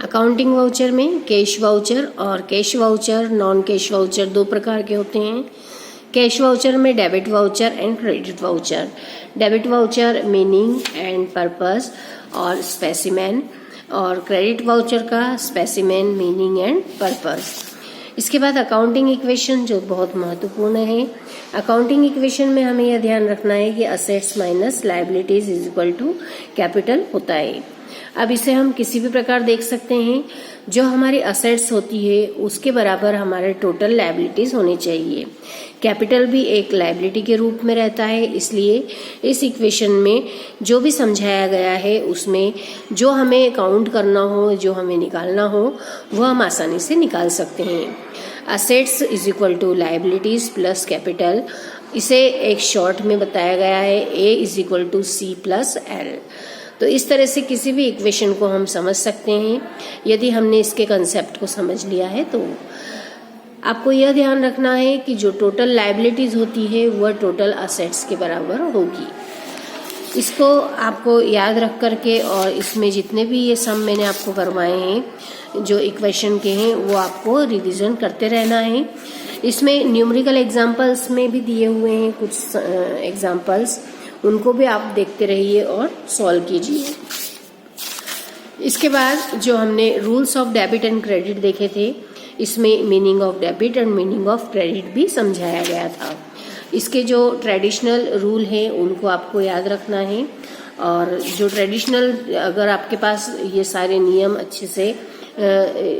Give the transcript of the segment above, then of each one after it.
Accounting voucher में cash voucher और cash voucher, non cash voucher दो प्रकार के होते हैं। कैश वाउचर में debit voucher and credit voucher. Debit voucher meaning and purpose और स्पेसिमेन, और क्रेडिट वाउचर का स्पेसिमेन, मीनिंग एंड पर्पस। इसके बाद अकाउंटिंग इक्वेशन जो बहुत महत्वपूर्ण है। अकाउंटिंग इक्वेशन में हमें यह ध्यान रखना है कि assets minus liabilities is equal to capital होता है। अब इसे हम किसी भी प्रकार देख सकते हैं। जो हमारी असेट्स होती है उसके बराबर हमारे टोटल लायबिलिटीज होनी चाहिए। कैपिटल भी एक लायबिलिटी के रूप में रहता है, इसलिए इस इक्वेशन में जो भी समझाया गया है उसमें जो हमें काउंट करना हो, जो हमें निकालना हो, वह हम आसानी से निकाल सकते हैं। Assets is equal to liabilities plus capital. इसे एक शॉर्ट में बताया गया है, A is equal to C plus L. तो इस तरह से किसी भी इक्वेशन को हम समझ सकते हैं यदि हमने इसके कंसेप्ट को समझ लिया है। तो आपको यह ध्यान रखना है कि जो टोटल लायबिलिटीज होती है वह टोटल असेट्स के बराबर होगी। इसको आपको याद रख करके और इसमें जितने भी ये सम मैंने आपको करवाए हैं जो इक्वेशन के हैं वो आपको रिवीजन करते रहना है। इसमें न्यूमेरिकल एग्जाम्पल्स में भी दिए हुए हैं कुछ एग्जाम्पल्स, उनको भी आप देखते रहिए और सॉल्व कीजिए। इसके बाद जो हमने rules of debit and credit देखे थे, इसमें meaning of debit and meaning of credit भी समझाया गया था। इसके जो ट्रेडिशनल रूल हैं उनको आपको याद रखना है, और जो ट्रेडिशनल अगर आपके पास ये सारे नियम अच्छे से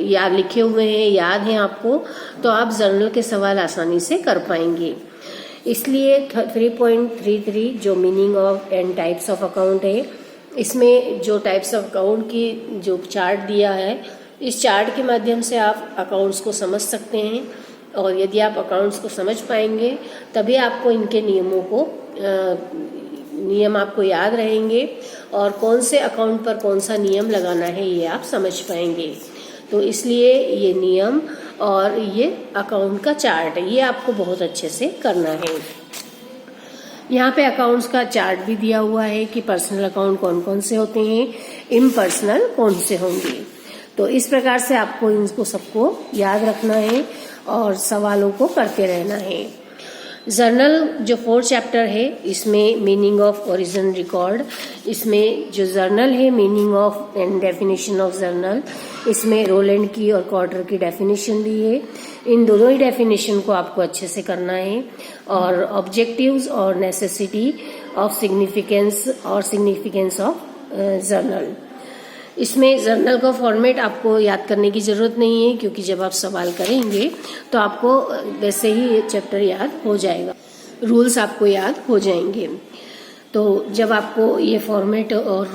याद लिखे हुए हैं, याद हैं आपको, तो आप जर्नल के सवाल आसानी से कर पाएंगे। इसलिए 3.33 जो meaning of and types of account है, इसमें जो टाइप्स ऑफ अकाउंट की जो चार्ट दिया है, इस चार्ट के माध्यम से आप अकाउंट्स को समझ सकते हैं, और यदि आप अकाउंट्स को समझ पाएंगे तभी आपको इनके नियम आपको याद रहेंगे, और कौन से अकाउंट पर कौन सा नियम लगाना है ये आप समझ पाएंगे। तो इसलिए ये नियम और ये अकाउंट का चार्ट है, ये आपको बहुत अच्छे से करना है। यहाँ पे अकाउंट्स का चार्ट भी दिया हुआ है कि पर्सनल अकाउंट कौन कौन से होते हैं, इम्पर्सनल कौन से होंगे। तो इस प्रकार से आपको इनको सबको याद रखना है और सवालों को करते रहना है। जर्नल जो 4th चैप्टर है, इसमें मीनिंग ऑफ ओरिजिन रिकॉर्ड, इसमें जो जर्नल है meaning of and definition of journal, इसमें रोल एंड की और क्वार्टर की डेफिनेशन दी है। इन दोनों ही डेफिनेशन को आपको अच्छे से करना है, और ऑब्जेक्टिव्स और नेसेसिटी ऑफ सिग्निफिकेंस और सिग्निफिकेंस ऑफ जर्नल। इसमें जर्नल का फॉर्मेट आपको याद करने की जरूरत नहीं है, क्योंकि जब आप सवाल करेंगे तो आपको वैसे ही ये चैप्टर याद हो जाएगा, रूल्स आपको याद हो जाएंगे। तो जब आपको ये फॉर्मेट और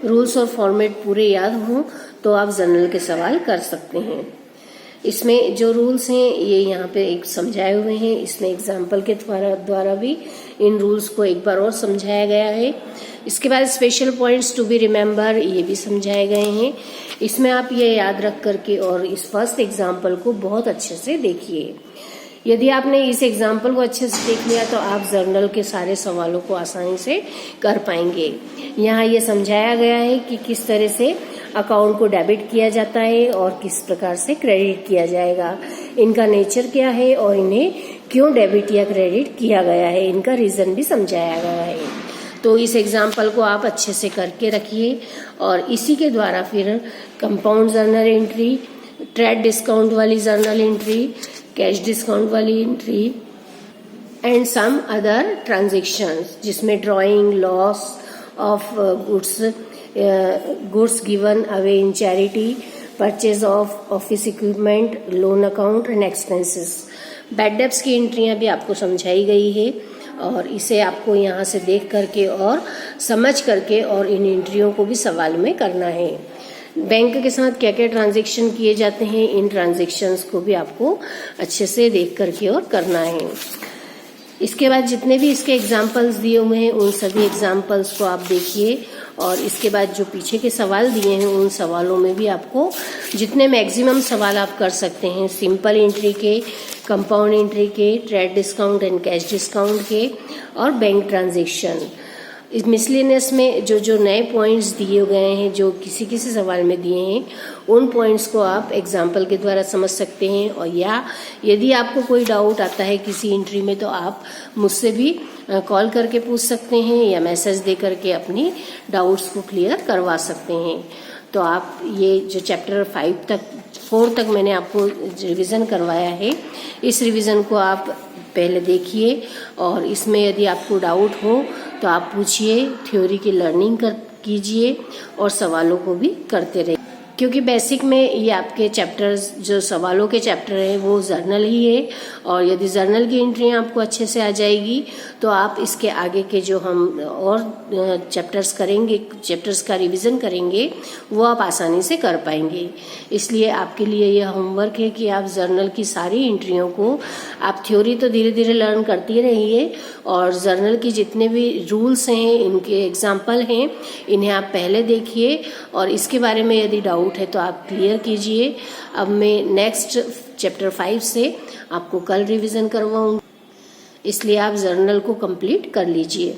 रूल्स और फॉर्मेट पूरे याद हों तो आप जर्नल के सवाल कर सकते हैं। इसमें जो रूल्स हैं ये यहाँ पे एक समझाए हुए हैं, इसमें एग्जाम्पल के द्वारा भी इन रूल्स को एक बार और समझाया गया है। इसके बाद special points to be remember ये भी समझाए गए हैं। इसमें आप ये याद रख करके और इस फर्स्ट एग्जाम्पल को बहुत अच्छे से देखिए। यदि आपने इस एग्जाम्पल को अच्छे से देख लिया तो आप जर्नल के सारे सवालों को आसानी से कर पाएंगे। यहाँ ये समझाया गया है कि किस तरह से अकाउंट को डेबिट किया जाता है और किस प्रकार से क्रेडिट किया जाएगा, इनका नेचर क्या है और इन्हें क्यों डेबिट या क्रेडिट किया गया है, इनका रीजन भी समझाया गया है। तो इस एग्जाम्पल को आप अच्छे से करके रखिए, और इसी के द्वारा फिर compound journal entry, trade discount वाली जर्नल एंट्री, कैश डिस्काउंट वाली entry and some other transactions, जिसमें drawing loss of goods given away in charity, purchase of office equipment, loan account and expenses. Bad debts की एंट्रियां भी आपको समझाई गई है, और इसे आपको यहाँ से देख करके और समझ करके और इन एंट्रियों को भी सवाल में करना है। बैंक के साथ क्या क्या ट्रांजैक्शन किए जाते हैं, इन ट्रांजैक्शंस को भी आपको अच्छे से देख करके और करना है। इसके बाद जितने भी इसके एग्जाम्पल्स दिए हुए हैं उन सभी एग्जाम्पल्स को आप देखिए, और इसके बाद जो पीछे के सवाल दिए हैं उन सवालों में भी आपको जितने मैक्सिमम सवाल आप कर सकते हैं, सिंपल एंट्री के, कंपाउंड एंट्री के, trade discount and cash discount के, और बैंक ट्रांजैक्शन, इस मिसलेनियस में जो जो नए पॉइंट्स दिए गए हैं, जो किसी किसी सवाल में दिए हैं, उन पॉइंट्स को आप एग्जाम्पल के द्वारा समझ सकते हैं। और या यदि आपको कोई डाउट आता है किसी एंट्री में तो आप मुझसे भी कॉल करके पूछ सकते हैं या मैसेज दे करके अपनी डाउट्स को क्लियर करवा सकते हैं। तो आप ये जो चैप्टर 4 तक मैंने आपको रिवीजन करवाया है, इस रिवीजन को आप पहले देखिए और इसमें यदि आपको डाउट हो तो आप पूछिए, थ्योरी की लर्निंग कीजिए और सवालों को भी करते रहिए, क्योंकि बेसिक में ये आपके चैप्टर्स जो सवालों के चैप्टर हैं वो जर्नल ही है। और यदि जर्नल की एंट्री आपको अच्छे से आ जाएगी तो आप इसके आगे के जो हम और चैप्टर्स करेंगे, चैप्टर्स का रिवीजन करेंगे, वो आप आसानी से कर पाएंगे। इसलिए आपके लिए यह होमवर्क है कि आप जर्नल की सारी एंट्रियों को, आप थ्योरी तो धीरे धीरे लर्न करती रहिए और जर्नल की जितने भी रूल्स हैं, इनके एग्जाम्पल हैं, इन्हें आप पहले देखिए और इसके बारे में यदि डाउट है तो आप क्लियर कीजिए। अब मैं नेक्स्ट चैप्टर 5 से आपको कल रिवीजन करवाऊंगी, इसलिए आप जर्नल को कंप्लीट कर लीजिए।